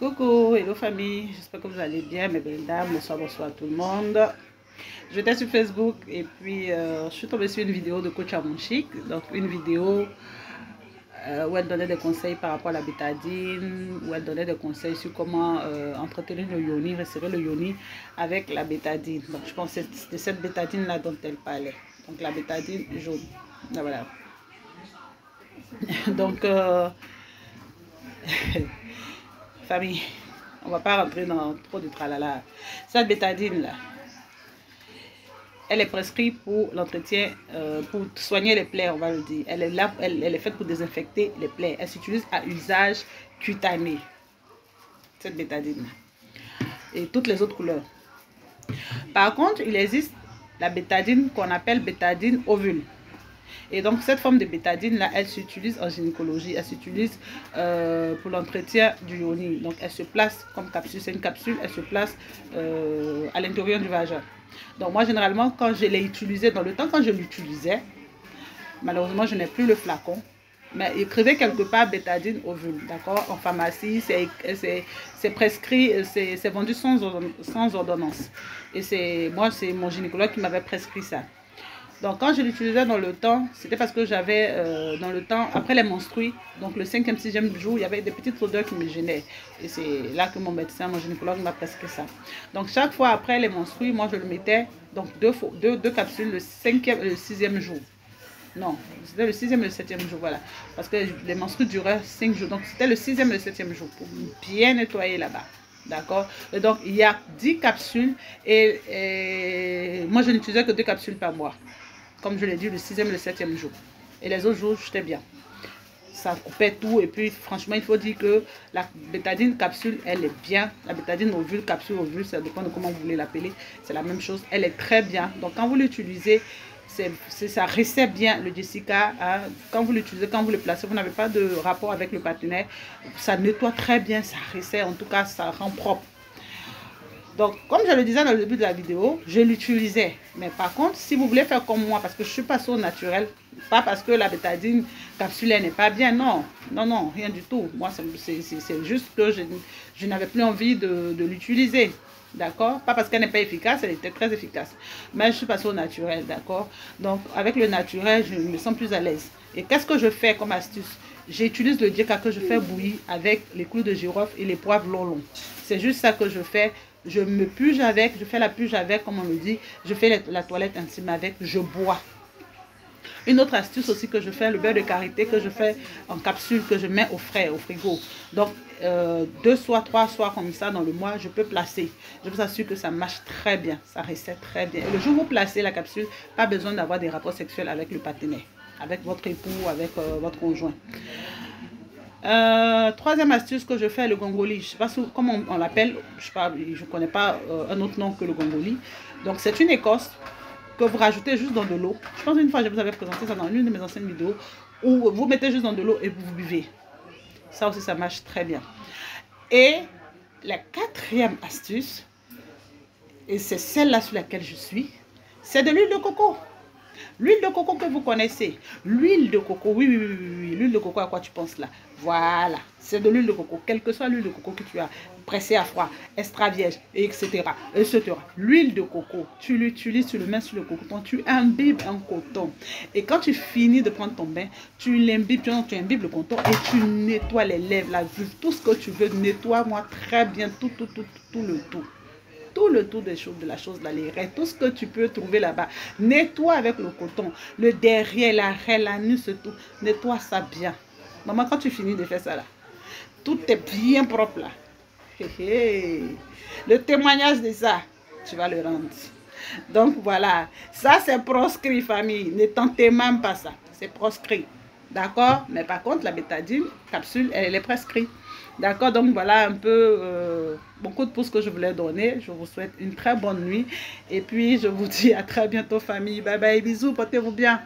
Coucou, hello famille, j'espère que vous allez bien, mes belles dames. Bonsoir à tout le monde. J'étais sur Facebook et puis je suis tombée sur une vidéo de coach Amonchic, donc une vidéo où elle donnait des conseils par rapport à la bétadine, où elle donnait des conseils sur comment entretenir le yoni, resserrer le yoni avec la bétadine. Donc je pense que c'est de cette bétadine là dont elle parlait, donc la bétadine jaune. Voilà. Donc famille, on va pas rentrer dans trop de tralala. Cette bétadine là, elle est prescrite pour l'entretien, pour soigner les plaies, on va le dire. Elle est là, elle est faite pour désinfecter les plaies. Elle s'utilise à usage cutané, cette bétadine et toutes les autres couleurs. Par contre, il existe la bétadine qu'on appelle bétadine ovule. Et donc cette forme de bétadine là, elle s'utilise en gynécologie, elle s'utilise pour l'entretien du yoni. Donc elle se place comme capsule, c'est une capsule, elle se place à l'intérieur du vagin. Donc moi généralement quand je l'ai utilisée, dans le temps quand je l'utilisais, malheureusement je n'ai plus le flacon, mais écrivez quelque part bétadine ovule, d'accord, en pharmacie, c'est prescrit, c'est vendu sans ordonnance. Et c'est mon gynécologue qui m'avait prescrit ça. Donc quand je l'utilisais dans le temps, c'était parce que j'avais dans le temps, après les menstrues, donc le 5e, 6e jour, il y avait des petites odeurs qui me gênaient. Et c'est là que mon médecin, mon gynécologue m'a prescrit ça. Donc chaque fois après les menstrues, moi je le mettais, donc deux capsules le 5e et le 6e jour. Non, c'était le 6e et le 7e jour, voilà. Parce que les menstrues duraient 5 jours. Donc c'était le 6e et le 7e jour pour bien nettoyer là-bas. D'accord. Et donc il y a 10 capsules et moi je n'utilisais que 2 capsules par mois. Comme je l'ai dit, le 6e et le 7e jour. Et les autres jours, j'étais bien. Ça coupait tout. Et puis, franchement, il faut dire que la bétadine capsule, elle est bien. La bétadine ovule, capsule ovule, ça dépend de comment vous voulez l'appeler. C'est la même chose. Elle est très bien. Donc, quand vous l'utilisez, ça resserre bien le Jessica. Hein. Quand vous l'utilisez, quand vous le placez, vous n'avez pas de rapport avec le partenaire. Ça nettoie très bien, ça resserre. En tout cas, ça rend propre. Donc, comme je le disais dans le début de la vidéo, je l'utilisais. Mais par contre, si vous voulez faire comme moi, parce que je suis passée au naturel, pas parce que la bétadine capsulaire n'est pas bien, non. Non, non, rien du tout. Moi, c'est juste que je n'avais plus envie de l'utiliser. D'accord? Pas parce qu'elle n'est pas efficace, elle était très efficace. Mais je suis passée au naturel, d'accord? Donc, avec le naturel, je me sens plus à l'aise. Et qu'est-ce que je fais comme astuce? J'utilise le djeka que je fais bouillir avec les clous de girofle et les poivres longs. C'est juste ça que je fais. Je me puge avec, je fais la puge avec, comme on le dit. Je fais la toilette intime avec, je bois. Une autre astuce aussi que je fais, le beurre de karité que je fais en capsule, que je mets au frais, au frigo. Donc, 2 soirs, 3 soirs comme ça dans le mois, je peux placer. Je vous assure que ça marche très bien, ça resserre très bien. Et le jour où vous placez la capsule, pas besoin d'avoir des rapports sexuels avec le partenaire, avec votre époux, avec votre conjoint. Troisième astuce que je fais, le gongoli. Je ne sais pas comment on l'appelle, je ne connais pas un autre nom que le gongoli. Donc c'est une écorce que vous rajoutez juste dans de l'eau. Je pense une fois je vous avais présenté ça dans une de mes anciennes vidéos, où vous mettez juste dans de l'eau et vous buvez. Ça aussi ça marche très bien. Et la quatrième astuce, et c'est celle-là sur laquelle je suis, c'est de l'huile de coco. L'huile de coco que vous connaissez. L'huile de coco, oui. L'huile de coco, à quoi tu penses là? Voilà, c'est de l'huile de coco. Quelle que soit l'huile de coco que tu as, pressée à froid, extra vierge, etc. L'huile de coco, tu l'utilises, tu le mets sur le coton, tu imbibes un coton. Et quand tu finis de prendre ton bain, tu l'imbibes, tu imbibes le coton et tu nettoies les lèvres, la vulve, tout ce que tu veux. Nettoie-moi très bien, tout le tout. Tout le tour des choses, de la chose, les reins, tout ce que tu peux trouver là-bas. Nettoie avec le coton, le derrière, la raie, l'anus, tout. Nettoie ça bien. Maman, quand tu finis de faire ça là, tout est bien propre là. Le témoignage de ça, tu vas le rendre. Donc voilà, ça c'est proscrit famille. Ne tentez même pas ça, c'est proscrit. D'accord? Mais par contre, la bétadine, capsule, elle est prescrite. D'accord? Donc voilà un peu beaucoup de pouces que je voulais donner. Je vous souhaite une très bonne nuit. Et puis, je vous dis à très bientôt famille. Bye bye, bisous, portez-vous bien.